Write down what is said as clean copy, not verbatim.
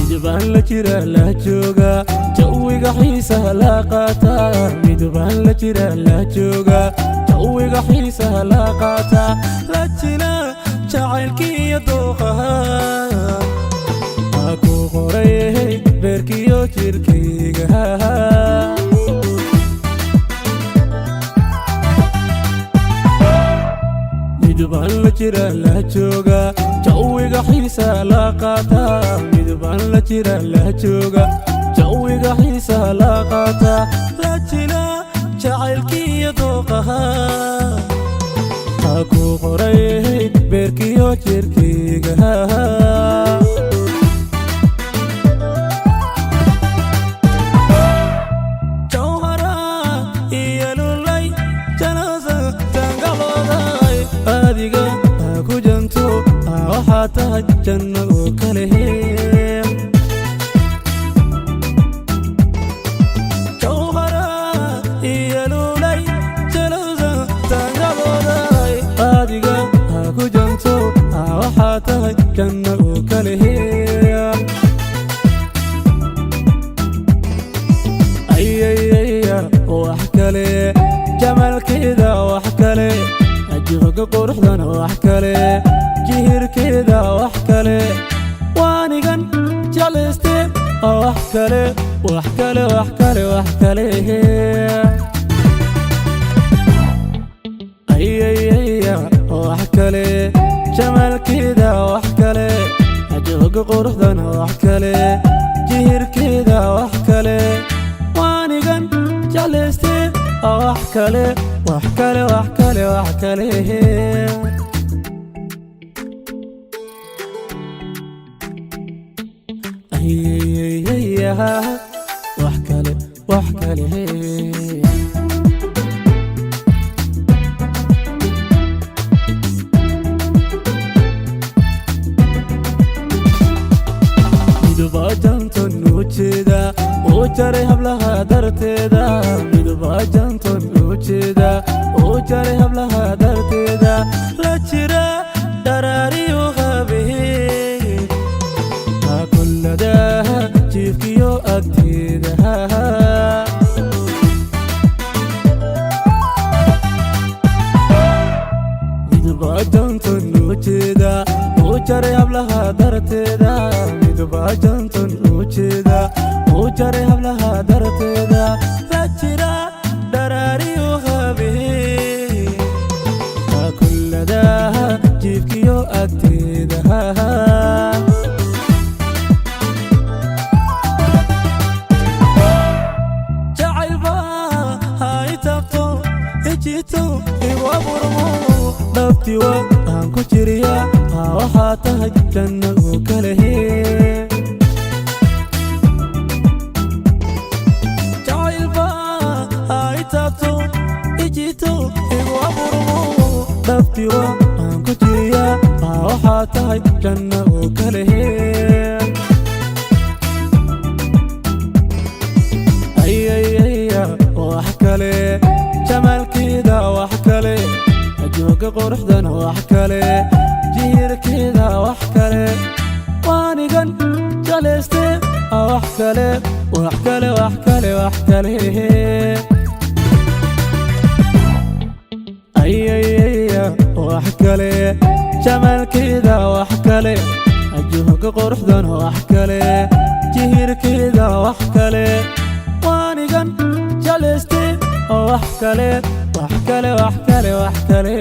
midbaan la jira la jooga jawiga xiisaha la qaata midbaan la jira la jooga jawiga xiisaha la qaata la jina jacaylkiiyo dooqaha aku qoray beerkiyo jirkayga midbaan la jira la jooga jawiga xiisaha la qaata midbaan la jira la jooga jawiga xiisaha la qaata la jina jacaylkiiyo dooqaha aku qoray beerkiyo jirkayga tahay janno oo kale jawhara iyo lulay jalowda tangalooda adiga ku janto waxa tahay janno oo kale ayayaya wax kale jamalkeeda wax kale ajiga quruxdana wax kale jihirkeeda wax kale waanigan jeclayste wax kale wax kale wax kale wax kale ayayaya wax kale jamalkeeda wax kale ajoog quruxdana wax kale jihirkeeda wax kale waanigan jeclayste wax kale wax kale wax kale wax kale wax kale wax kale midbaa janton ujeeda oo jaray hablaha darteeda midbaa janton ujeeda oo jaray hablaha darteeda la jira daraariyo habeen kulladaha jiifkiyo agteeda midbaa janton ujeeda oo jaray hablaha darteeda midbaa janton ujeeda oo jaray hablaha darteeda la jira daraariyo habeen kulladaha jiifkiyo agteeda dhabtiwa aan ku jiriya waxaa tahay janno oo kale jacaylba ay taabto ijito igu aburmo dhabtiwa aan ku jiriya waxaa tahay janno oo kale ayayaya wax kale jamalkeeda wax kale ajoogga quruxdana wax kale jihirkeeda wax kale waanigan jeclayste wax kale wax kale wax kale wax kale ayayaya wax kale jamalkeeda wax kale ajoogga quruxdana wax kale jihirkeeda wax kale waanigan jeclayste wax kale wax kale wax kale wax kale